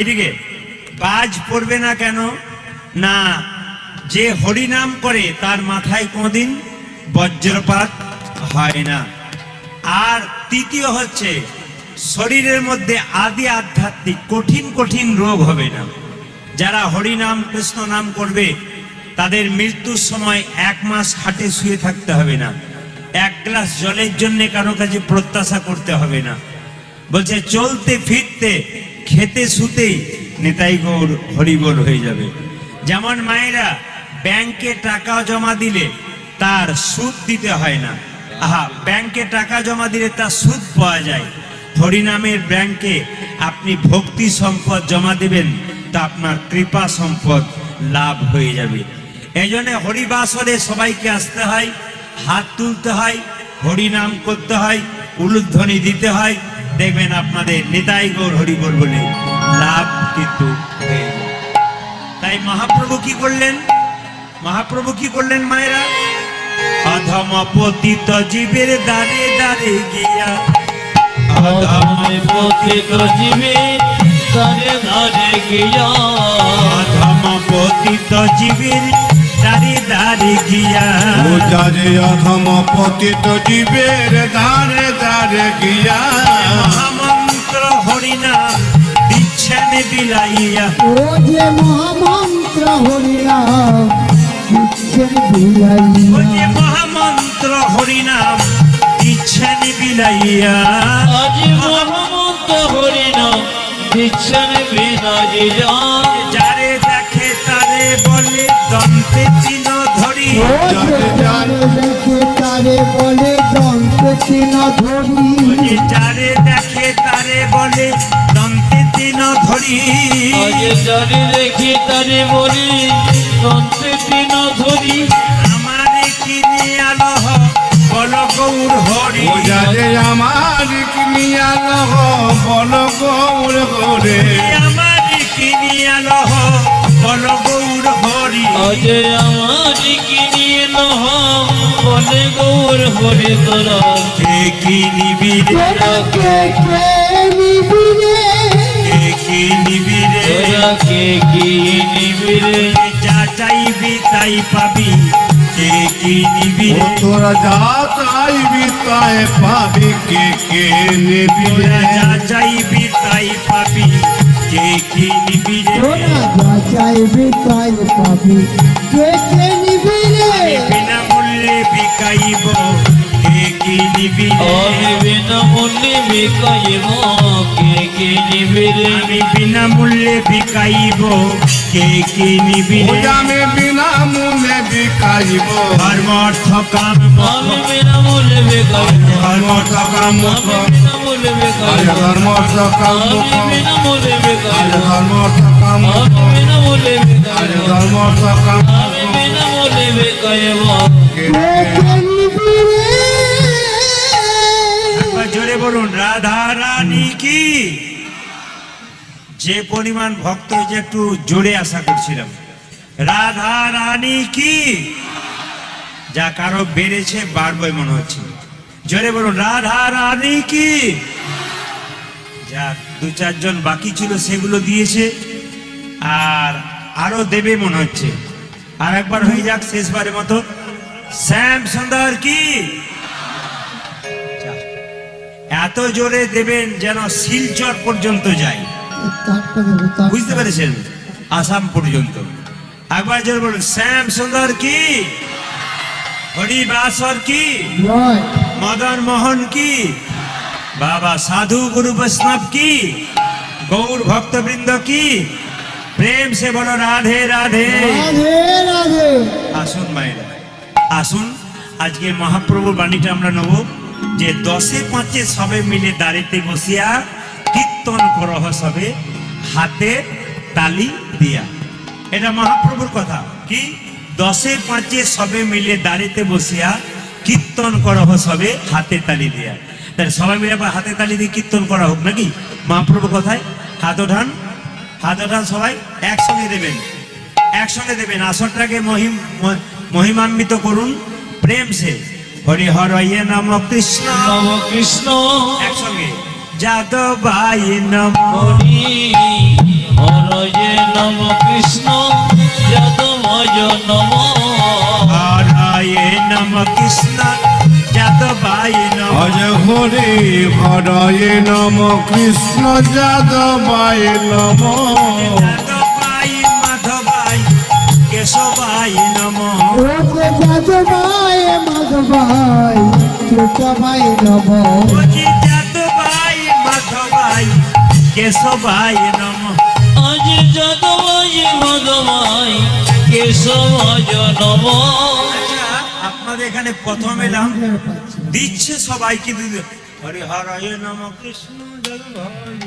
এদিকে বাজ পড়বে না কেন না, যে হরিনাম করে তার মাথায় কোনদিন বজ্রপাত হয় না। আর তৃতীয় হচ্ছে শরীরের মধ্যে আদি আধ্যাত্মিক কঠিন কঠিন রোগ হবে না। যারা হরিনাম কৃষ্ণ নাম করবে তাদের মৃত্যুর সময় 1 মাস খাটে শুয়ে থাকতে হবে না, 1 গ্লাস জলের জন্য কারো কাছে প্রত্যাশা করতে হবে না। বলছে চলতে ফিরতে খেতে শুতেই নিতাই গৌর হরিবোল হয়ে যাবে। যেমন মায়েরা ব্যাংকে টাকা জমা দিলে তার সুদ দিতে হয় না, ব্যাংকে টাকা জমা দিলে তার সুদ পাওয়া যায়। হরিনামের ব্যাংকে আপনি ভক্তি সম্পদ জমা দেবেন তা আপনার কৃপা সম্পদ লাভ হয়ে যাবে। এই জন্য হরিবাসরে সবাইকে আসতে হয়, হাত তুলতে হয়, হরিনাম করতে হয়, উলুধ্বনি দিতে হয়। দেখবেন আপনাদের নিতাই গৌর হরিবোল বলে লাভ কিন্তু হয়ে যাবে। তাই মহাপ্রভু কি করলেন? মহাপ্রভু কি করলেন মায়েরা? অধম পতিত জীবের দ্বারে দ্বারে গিয়া, অধম পতিত জীবের দ্বারে দ্বারে গিয়া, অধম পতিত জীবের দ্বারে দ্বারে গিয়া, যারে অধম পতিত জীবের দ্বারে দ্বারে গিয়া, মহামন্ত্র হরিনাম দিচ্ছেন বিলাইয়া। ও যে মহামন্ত্র হরিনাম দিচ্ছেন বিলাইয়া, ও যে মহামন্ত্র হরিনাম দিচ্ছেন বিলাইয়া, আজ মহামন্ত্র হরিনাম দিচ্ছেন বিলাইয়া। যারে দেখে তারে বলে দন্তে চিহ্ন ধরি, ও যে যারে দেখে তারে বলে দন্ত চিহ্ন ধরি, যারে দেখে তারে বলে দন্তে চিহ্ন ধরি, আজ যারে দেখি তারে বলি দন্তে তিন ধরি। আমারে কিনে আলো বল গৌর হরি, যারে আমার কিনিয়া লহ বল গৌর হরে, আমারে কিনে আলো বল গৌর হরি, আজ আমার কিনিয়ে নহ বলে গৌর হরে তোরা। কে কি নিবি রে, তোরা কে নিবি রে, কে কি নিবি রে, তোরা কে কি নিবি রে, যা চাইবি তাই পাবি, কে কি নিবি ও রে, তোরা যা চাইবি তাই পাবি, কে নেবি তোরা রে, যা চাইবি তাই পাবি, কে কি নিবি রে, তোরা যা চাইবি তাই পাবি, কে নিবি রে, বিনামূল্যে বিকাইব, কে কি নিবি রে, আমি বিনামূল্যে বিকাইব, কে কি নিবি রে, আমি বিনামূল্যে বিকাইব, কে কি নিবি ও রে, আমি বিনা মূল্যে বিকাইব, ধর্ম অর্থ কাম আমি বিনামূল্যে বিকাইব, ধর্ম কাম আমি বিনামূল্যে বিকাইব, ধর্ম কাম আমি বিনামূল্যে বিকাইব, ধর্ম কাম আমি বিনামূল্যে বিকাইব, ধর্ম কাম আমি বিনামূল্যে বিকাইব। কে নিবি রে। একবার জোরে বলুন রাধা রানী কি। যে পরিমাণ ভক্ত হয়েছে একটু জোরে আশা করছিলাম। রাধা রানী কি। যা কারো বেড়েছে বাড়বে মনে হচ্ছে, জোরে বলুন রাধা রানী কি। যা 2-4 জন বাকি ছিল সেগুলো দিয়েছে, আর আরো দেবে মনে হচ্ছে। আর একবার হয়ে যাক শেষবারের মতো, শ্যাম সুন্দর কি। এত জোরে দেবেন যেন শিলচর পর্যন্ত যায়, তারটা দেবো, তারটা। বুঝতে পেরেছেন, আসাম পর্যন্ত। একবার জোরে বলুন শ্যাম সুন্দর কি, হরিবাসর কি, জয়। মদন মোহন কি, বাবা সাধু গুরু বৈষ্ণব কি, গৌর ভক্তবৃন্দ কি। প্রেম সে বলো রাধে রাধে। রাধে রাধে। আসুন মায়েরা আসুন, আজকে মহাপ্রভুর বাণীটা আমরা নেব যে 10-5 সবে মিলে দাঁড়িতে বসিয়া কীর্তন করহ সবে হাতে তালি দিয়া। এটা মহাপ্রভুর কথা কি, 10-5 সবে মিলে দাঁড়িতে বসিয়া কীর্তন করহ সবে হাতে তালি দিয়া। তাহলে সবাই মিলে আবার হাতে তালি দিয়ে কীর্তন করা হোক নাকি। মহাপ্রভু কথায় হাত ওঠান, হাত ওঠান, সবাই একসঙ্গে দেবেন, একসঙ্গে দেবেন। আসরটাকে মহিমান্বিত করুন প্রেম সে। হরি হরয়ে নম কৃষ্ণ, নম কৃষ্ণ একসঙ্গে যাদবায় নম, হরি নম কৃষ্ণ যাদবায় নম হরায়ে নম কৃষ্ণ যাদবায় নম আজ হরে হরয়ে নম কৃষ্ণ যাদবায় নম যাদবায় মাধবায় কেশবায় নম ওকে যাদবায় মাধবায় কেশবায় নম ওজি যাদবায় মাধবায় কেশবায় নম আজ যাদবায় মাধবায় কেশবায় নম আচ্ছা, আপনাদের এখানে প্রথম এলাম দিচ্ছে সবাই কিন্তু হরে হরায় নম কৃষ্ণ যাদবায়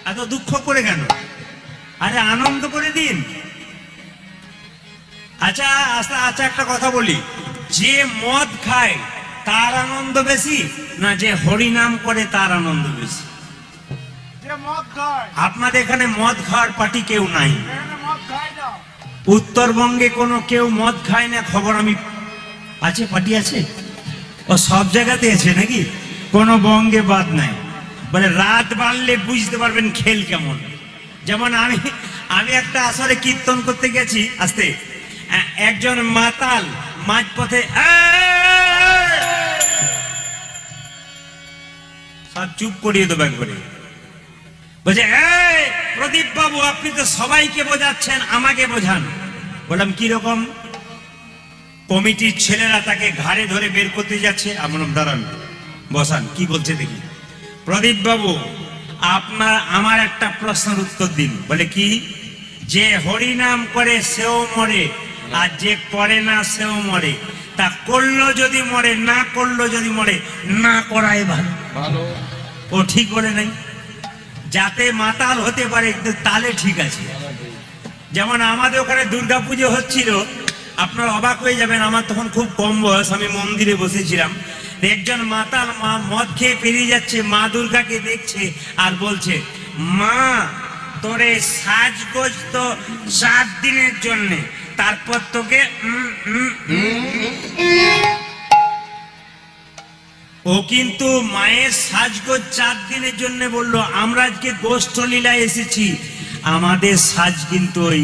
এত দুঃখ করে কেন? আরে আনন্দ করে দিন। আচ্ছা আচ্ছা একটা কথা বলি, যে মদ খায় তার আনন্দ বেশি না যে হরি নাম করে তার আনন্দ বেশি? আপনাদের এখানে মদ খাওয়ার পার্টি কেউ নাই, উত্তরবঙ্গে কোনো কেউ মদ খায় না খবর আমি আছে, পার্টি আছে ও সব জায়গাতে আছে নাকি, কোনো বঙ্গে বাদ নাই। বলে রাত বাড়লে বুঝতে পারবেন খেল কেমন। যেমন আমি একটা আসরে কীর্তন করতে গেছি, আসতে একজন মাতাল মাঝপথে সব চুপ করিয়ে দেবো একবারে, বলছে এই প্রদীপ বাবু আপনি তো সবাইকে বোঝাচ্ছেন, আমাকে বোঝান। বললাম কিরকম? কমিটির ছেলেরা তাকে ঘাড়ে ধরে বের করতে যাচ্ছে। আমরা দাঁড়ান বসান, কি বলছে দেখি। প্রদীপ বাবু আমার একটা প্রশ্নের উত্তর দিন। বলে কি? যে হরি নাম করে সেও মরে, আর যে করে না সেও মরে। তা করলো যদি মরে, না করলো যদি মরে, না করাই ভালো। ও ঠিক বলে নাই, যাতে মাতাল হতে পারে কিন্তু তালে ঠিক আছে। যেমন আমাদের ওখানে দুর্গাপুজো হচ্ছিল, আপনারা অবাক হয়ে যাবেন, আমার তখন খুব কম বয়স, আমি মন্দিরে বসেছিলাম। একজন মাতাল মদ খেয়ে পেরিয়ে যাচ্ছে, মা দুর্গাকে দেখছে আর বলছে, মা তোরে সাজগোজ তো 4 দিনের জন্যে, তারপর তোকে ও কিন্তু মায়ের সাজগোজ 4 দিনের জন্য বললো। আমরা আজকে গোষ্ঠ লীলায় এসেছি, আমাদের সাজ কিন্তু ওই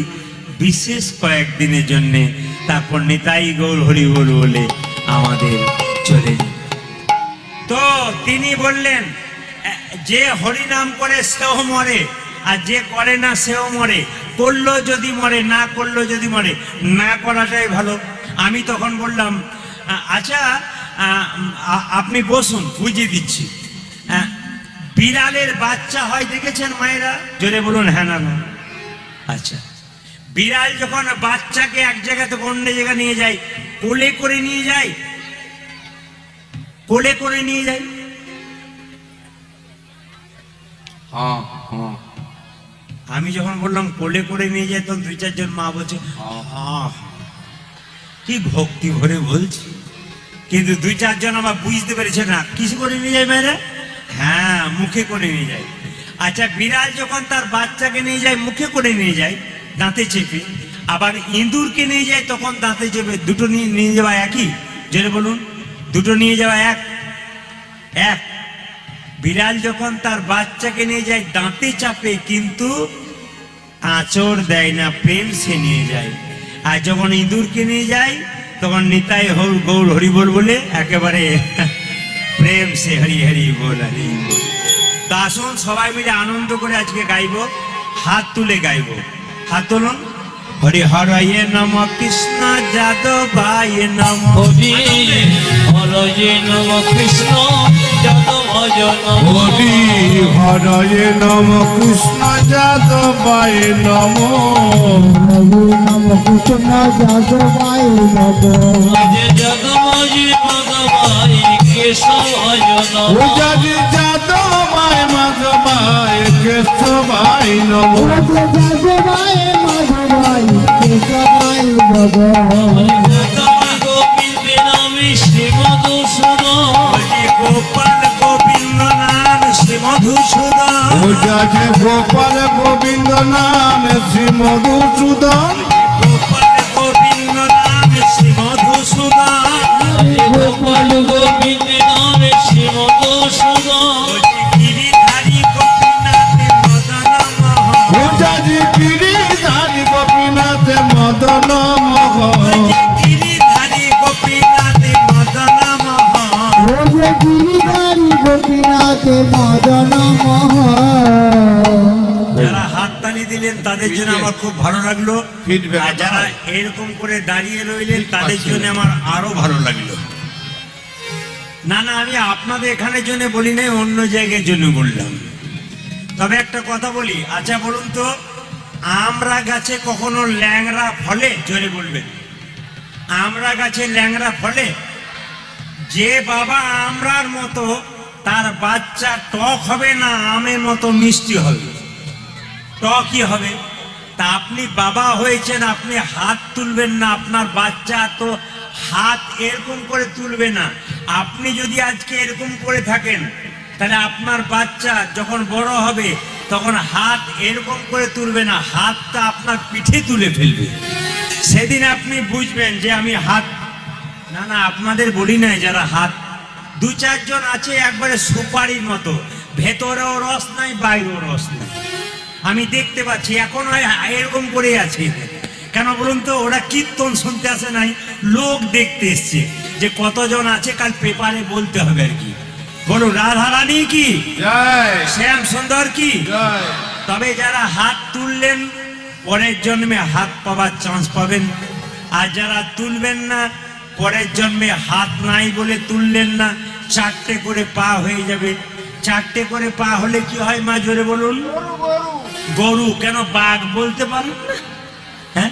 বিশেষ কয়েকদিনের জন্য, তারপর নিতাই গৌর হরি বল বলে আমাদের চলে যায়। তো তিনি বললেন যে হরি নাম করে সেও মরে, আর যে করে না সেও মরে। করলো যদি মরে, না করলো যদি মরে, না করাটাই ভালো। আমি তখন বললাম আচ্ছা আপনি বসুন, বুঝিয়ে দিচ্ছি। বিড়ালের বাচ্চা হয় দেখেছেন মায়েরা? জোরে বলুন হ্যাঁ না না। আচ্ছা, বিড়াল যখন বাচ্চাকে এক জায়গা থেকে অন্য জায়গায় নিয়ে যায়, কোলে করে নিয়ে যায়, কোলে করে নিয়ে যায়। আমি যখন বললাম কোলে করে নিয়ে যায়, তখন 2-4 জন মা বলছে কি ভক্তি ভরে বলছি, কিন্তু 2-4 জন আমার বুঝতে পেরেছে না কিসে করে নিয়ে যায় মেয়েরা। হ্যাঁ, মুখে করে নিয়ে যায়। আচ্ছা, বিড়াল যখন তার বাচ্চাকে নিয়ে যায় মুখে করে নিয়ে যায় দাঁতে চেপে, আবার ইঁদুরকে নিয়ে যায় তখন দাঁতে চেপে। দুটো নিয়ে যাওয়া একই? জোরে বলুন, দুটো নিয়ে যাওয়া এক। বিড়াল যখন তার বাচ্চাকে নিয়ে যায় দাঁতে চাপে, কিন্তু আঁচড় দেয় না, প্রেম সে নিয়ে যায়। আর যখন ইঁদুরকে নিয়ে যায় তখন নিতাই গৌর হরি বল বলে একেবারে প্রেম সে হরি হরি বল হরি বল। তা আসুন সবাই মিলে আনন্দ করে আজকে গাইবো, হাত তুলে গাইবো। হাত তুলুন। হরি হরয়ে নম কৃষ্ণ যাদবায় নম হরি হরয়ে নম কৃষ্ণ যাদবায় নম হরি হরয়ে নম কৃষ্ণ যাদবায় নম হরি নম কৃষ্ণ যাদবায় নম আজ যাদবায় মাধবায় কেশবায় নম যাদি যাদবায় মাধবায় কেশবায় নম ওকে যাদবায় মাধবায় কেশবায় নম গোবিন্দ নামে শ্রী মধুসূদন গোপাল গোবিন্দ নাম শ্রী মধুসূদন যাদি গোপাল গোবিন্দ নাম শ্রী মধুসূদন গোপাল গোবিন্দ নাম শ্রী মধুসূদন গোপাল গোবিন্দ নামে শ্রী মধুসূদন গিরিধারী গোপীনাথ মদন মোহন যাদি গিরিধার করতালি দিলেন তাদের জন্য আমার খুব ভালো লাগলো। Feedback আর যারা এরকম করে দাঁড়িয়ে রইলেন তাদের জন্য আমার আরো ভালো লাগলো। না না, আমি আপনাদের এখানের জন্য বলি নাই, অন্য জায়গার জন্য বললাম। তবে একটা কথা বলি, আচ্ছা বলুন তো, আমরা গাছে কখনো ল্যাংড়া ফলে? জোরে বলবেন, আমরা গাছে ল্যাংড়া ফলে? যে বাবা আমরার মতো তার বাচ্চা টক হবে না আমের মতো মিষ্টি হবে? টকই হবে। তা আপনি বাবা হয়েছেন, আপনি হাত তুলবেন না, আপনার বাচ্চা তো হাত এরকম করে তুলবে না। আপনি যদি আজকে এরকম করে থাকেন, তাহলে আপনার বাচ্চা যখন বড় হবে তখন হাত এরকম করে তুলবে না, হাতটা আপনার পিঠে তুলে ফেলবে। সেদিন আপনি বুঝবেন যে আমি হাত, না না আপনাদের বলি নাই, যারা হাত দু চারজন আছে একবারে সুপারির মতো, ভেতরেও রস নাই বাইরেও রস নাই। আমি দেখতে পাচ্ছি এখন এরকম করে আছে। কেন বলুন তো? ওরা কীর্তন শুনতে আসে নাই, লোক দেখতে এসছে যে কতজন আছে, কাল পেপারে বলতে হবে আর কি। বলুন, রাধারানী কি, জয় শ্যাম সুন্দর কি। জয়। তবে যারা হাত তুললেন পরের জন্মে হাত পাবার চান্স পাবেন, আর যারা তুলবেন না পরের জন্মে হাত নাই বলে তুললেন না, চারটে করে পা হয়ে যাবে। চারটে করে পা হলে কি হয় মা জোরে বলুন? গরু। কেন বাঘ বলতে পারেন না? হ্যাঁ,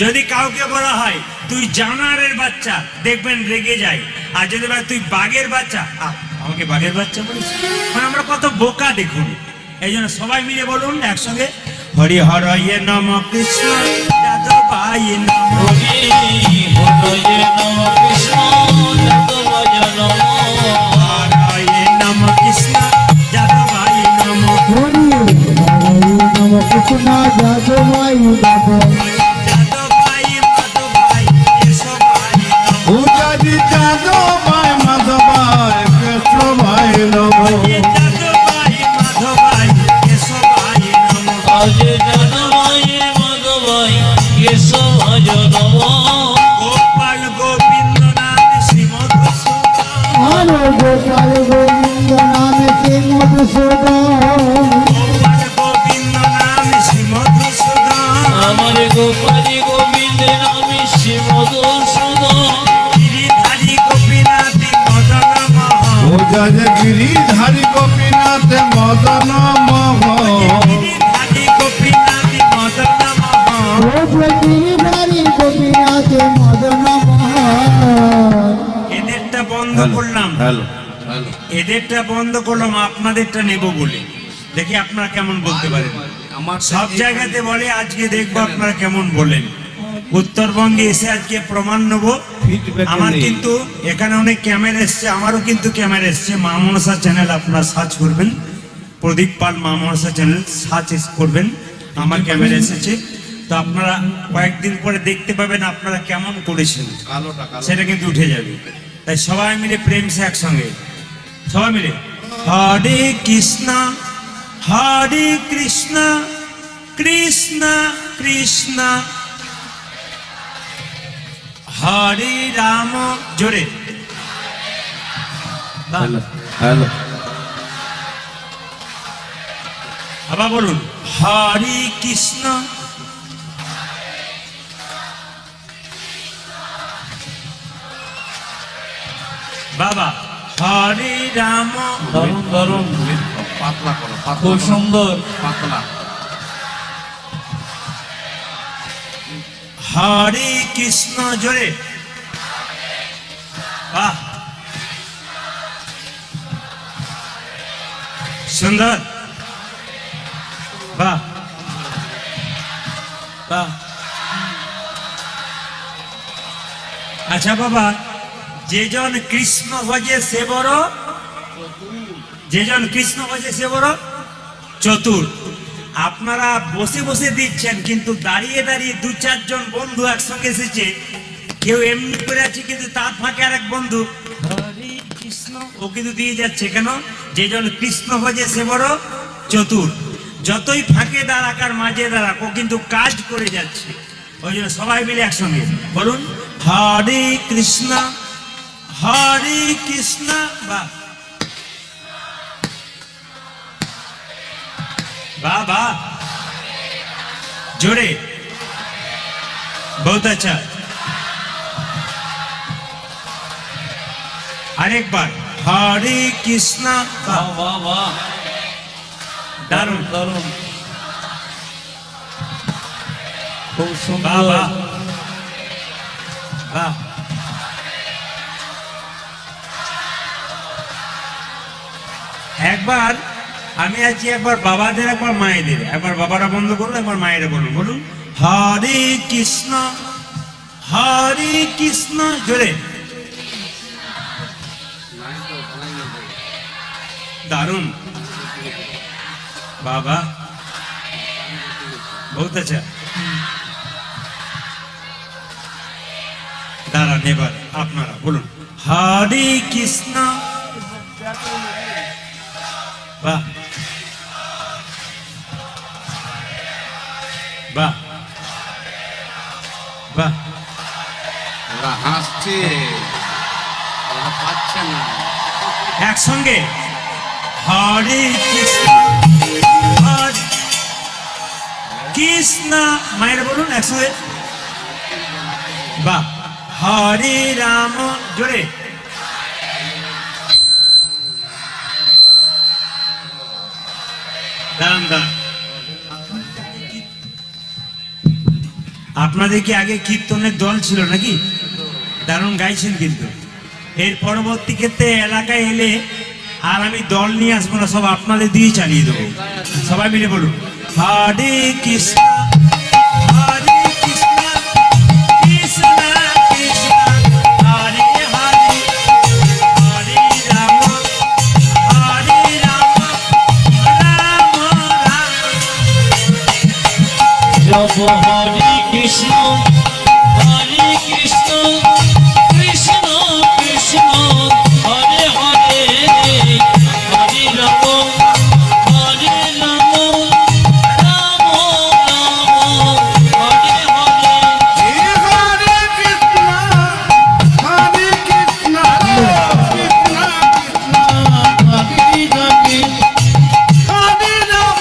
যদি কাউকে বলা হয় তুই জানোয়ারের বাচ্চা, দেখবেন রেগে যায়। আর যদি বলে তুই বাঘের বাচ্চা, আমাকে বাঘের বাচ্চা বলিস, মানে আমরা কত বোকা দেখুন। এই জন্য সবাই মিলে বলুন একসঙ্গে, হরি হরয়ে নম কৃষ্ণ যাদব ভাই নম, হরি হরয়ে নম কৃষ্ণ যাদবায় নমঃ। হরয়ে নম কৃষ্ণ যাদব ভাই নম, হরি হরি নম কৃষ্ণ যাদবাই নমঃ। যাদব ভাই মাধব ভাই কেশব ভাই নম, পূজারি যাদব ভাই মাধব ভাই কৃষ্ণ ভাই নম। যাদব ভাই মাধব ভাই কেশব ভাই নম, আজ জনমায় মাধবায় কেশবায় নমঃ। গোপাল গোবিন্দ নাম শ্রীমদ আর গোপাল গোবিন্দ নামে শ্রী মধুসূদন, গোপাল গোবিন্দ নাম শ্রীমদ আমার গোপালী গোবিন্দ নামে শ্রী মধুসূদন। গিরিধারী গোপীনাথ মদন মোহন, পূজারি গিরিধারী গোপীনাথ মদন মোহন। গিরিধারী গোপীনাথ মদন মোহন। ও গিরিধারী গোপীনাথ মদন মোহন। এদেরটা বন্ধ করলাম, হ্যালো হ্যালো। এদেরটা বন্ধ করলাম, আপনাদেরটা নেব বলে। দেখি আপনারা কেমন বলতে পারেন। আমার সব জায়গাতে বলে, আজকে দেখবো আপনারা কেমন বলেন। উত্তরবঙ্গে এসে আজকে প্রমাণ নেব। Feedback আমার নেই। কিন্তু এখানে অনেক ক্যামেরা এসছে, আমারও কিন্তু ক্যামেরা এসছে। মা মনসা চ্যানেল আপনারা সার্চ করবেন, প্রদীপ পাল মা মনসা চ্যানেল সার্চ করবেন, আমার ক্যামেরা এসেছে। তো আপনারা কয়েকদিন পরে দেখতে পাবেন আপনারা কেমন করেছেন, কালোটা কালো। সেটা কিন্তু উঠে যাবে। তাই সবাই মিলে প্রেম সে একসঙ্গে, সবাই মিলে হরে কৃষ্ণ হরে কৃষ্ণ কৃষ্ণ কৃষ্ণ হরে রাম, জোরে হ্যালো হ্যালো। আবার বলুন, হরে কৃষ্ণ বাবা, হরে রাম, দারুণ দারুণ, পাতলা করো পাতলা খুব করো, সুন্দর। পাতলা। হরে কৃষ্ণ, জোরে বাহ, সুন্দর, বাহ বাহ। আচ্ছা বাবা, যেজন কৃষ্ণ ভজে সে বড়, যেজন কৃষ্ণ ভজে সে বড় চতুর। আপনারা বসে বসে দিচ্ছেন, কিন্তু দাঁড়িয়ে দাঁড়িয়ে দু চারজন বন্ধু একসঙ্গে এসেছে, কেউ এমনি করে আছে, কিন্তু তার ফাঁকে আরেক বন্ধু হরে কৃষ্ণ ও কিন্তু দিয়ে যাচ্ছে। কেন? যেজন কৃষ্ণ ভজে সে বড় চতুর। যতই ফাঁকে দাঁড়াক আর মাঝে দাঁড়াক, ও কিন্তু কাজ করে যাচ্ছে। ওই জন্য সবাই মিলে একসঙ্গে বলুন, হরে কৃষ্ণ হরে কৃষ্ণ, বা বাহ বাহ। जोड़े बहुत अच्छा। अरेक बार हरे कृष्ण। वाह वाह वाह दारुण দারুণ খুব वाह সুন্দর वाह वाह। একবার আমি আছি, একবার বাবাদের একবার মায়েদের, একবার বাবারা বন্ধ করুন, একবার মায়েরা বলুন, বলুন হরে কৃষ্ণ হরে কৃষ্ণ জোরে। দারুণ বাবা বহুত আচ্ছা। দাঁড়ান এবার আপনারা বলুন হরে কৃষ্ণ। বাহ বাহ বাহ। ওরা হাসছে, ওরা পাচ্ছে না। একসঙ্গে হরে কৃষ্ণ হরে কৃষ্ণ। মায়ের বলুন একসঙ্গে বাহ। হরে রাম জোরে। দাঁড়ান দাঁড়ান, আপনাদের কি আগে কীর্তনের দল ছিল নাকি? দারুণ গাইছেন কিন্তু। এর পরবর্তী ক্ষেত্রে এলাকায় এলে আর আমি দল নিয়ে আসবো না, সব আপনাদের দিয়ে চালিয়ে দেবো। সবাই মিলে বলুন হরে কৃষ্ণ হরে কৃষ্ণ কৃষ্ণ কৃষ্ণ হরে হরে হরে রাম হরে রাম রাম রাম। জপ Hare Krishna Krishna Krishna Hare Hare Hare Ram Ram Ram Hare Hare. Hare Krishna Hare Krishna Krishna Krishna Hare Hare Hare Ram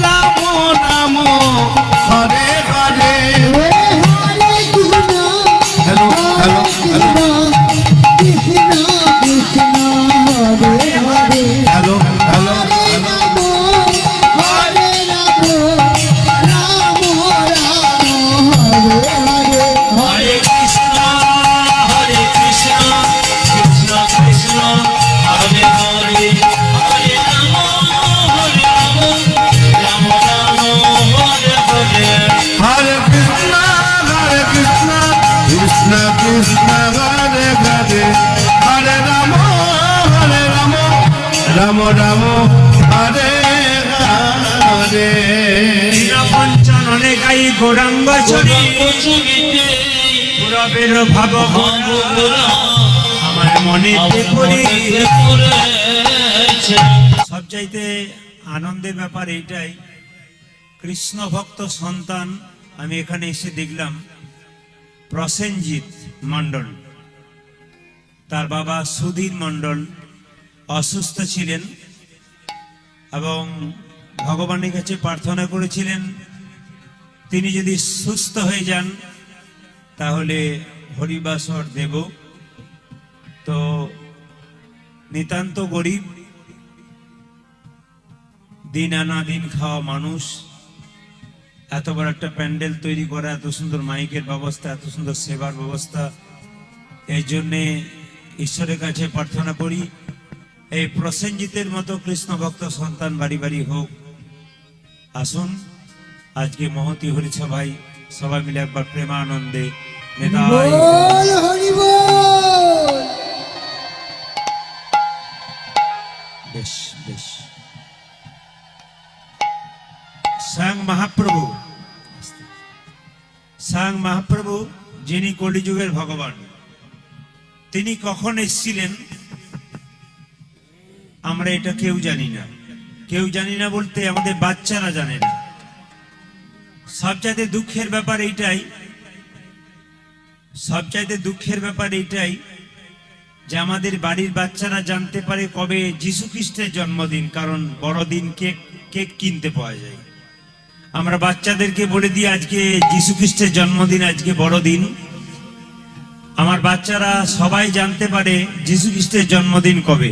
Ram Ram Hare Hare. Hello hello hello hello hello Hare Krishna Krishna Krishna Hare Hare Hare Ram Ram Ram Hare Hare. Hare Krishna Krishna Krishna Hare Hare Hare Ram Ram Ram Hare Hare. পঞ্চাননে গাই গৌরাঙ্গ চরি পুরবের ভাব আমার মনে সব চাইতে আনন্দের ব্যাপার এইটাই, কৃষ্ণ ভক্ত সন্তান আমি এখানে এসে দেখলাম প্রসেনজিৎ মণ্ডল, তার বাবা সুধীর মণ্ডল অসুস্থ ছিলেন এবং ভগবানের কাছে প্রার্থনা করেছিলেন তিনি যদি সুস্থ হয়ে যান তাহলে হরিবাসর দেব। তো নিতান্ত গরিব, দিন আনা দিন খাওয়া মানুষ, এত বড় একটা প্যান্ডেল তৈরি করা, এত সুন্দর মাইকের ব্যবস্থা, এত সুন্দর সেবার ব্যবস্থা, এই জন্যে ঈশ্বরের কাছে প্রার্থনা করি এই প্রসেনজিতের মতো কৃষ্ণ ভক্ত সন্তান বাড়ি বাড়ি হোক। আসুন আজকে মহতি হরিসভায় সবাই মিলে একবার প্রেমানন্দে নিতাই বেশ বেশ। স্বয়ং মহাপ্রভু যিনি কলিযুগের ভগবান, তিনি কখন এসেছিলেন আমরা এটা কেউ জানি না। কেউ জানি না বলতে আমাদের বাচ্চারা জানে না। সবচাইতে দুঃখের ব্যাপার এইটাই যে আমাদের বাড়ির বাচ্চারা জানতে পারে কবে যীশু খ্রিস্টের জন্মদিন, কারণ বড়দিন কেক কিনতে পাওয়া যায়। আমরা বাচ্চাদেরকে বলে দিই আজকে যীশু খ্রিস্টের জন্মদিন, আজকে বড় দিন। আমার বাচ্চারা সবাই জানতে পারে যীশু খ্রিস্টের জন্মদিন কবে,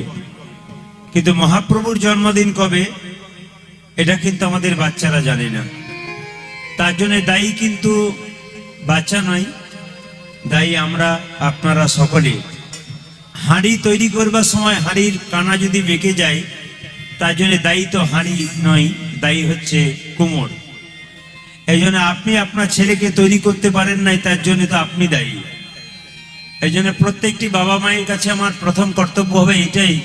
কিন্তু মহাপ্রভুর জন্মদিন কবে এটা কিন্তু আমাদের বাচ্চারা জানে না। তার জন্য দায়ী কিন্তু বাচ্চা নয়, দায়ী আমরা, আপনারা সকলে। হাঁড়ি তৈরি করবার সময় হাঁড়ির কানা যদি বেঁকে যায়, তার জন্য দায়ী তো হাঁড়ি নয়, দায়ী হচ্ছে কুমোর। এই জন্য আপনি আপনার ছেলেকে তৈরি করতে পারেন নাই, তার জন্য তো আপনি দায়ী। এই জন্য প্রত্যেকটি বাবা মায়ের কাছে আমার প্রথম কর্তব্য হবে এটাই,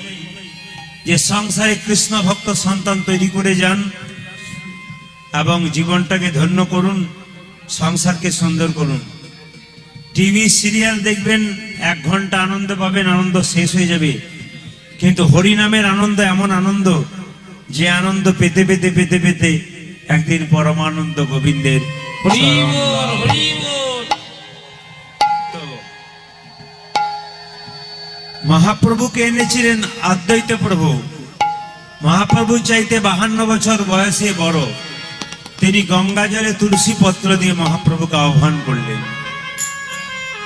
যে সংসারে কৃষ্ণ ভক্ত সন্তান তৈরি করে যান এবং জীবনটাকে ধন্য করুন, সংসারকে সুন্দর করুন। টিভি সিরিয়াল দেখবেন, 1 ঘন্টা আনন্দ পাবেন, আনন্দ শেষ হয়ে যাবে। কিন্তু হরিনামের আনন্দ এমন আনন্দ, যে আনন্দ পেতে পেতে পেতে পেতে একদিন পরমানন্দ গোবিন্দের হরি চরণ বল, লাভ হবে। হরি বল। তো মহাপ্রভুকে এনেছিলেন অদ্বৈত প্রভু। মহাপ্রভু চাইতে 52 বছর বয়সে বড়। তিনি গঙ্গা জলে তুলসী পত্র দিয়ে মহাপ্রভুকে আহ্বান করলেন।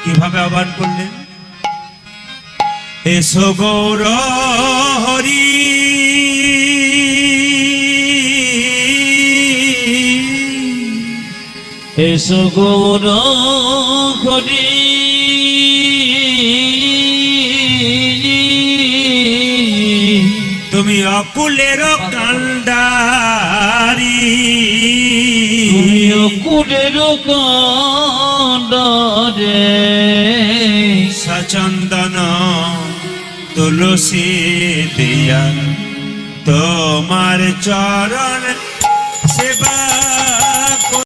কিভাবে আহ্বান করলেন? এসো গৌর হরি, এসো গৌর হরি, তুমি অকুলের কান্ডারি, তুমি অকুলের কান্ডারে, সচন্দন তুলসী দিয়া তোমার চরণ সেবা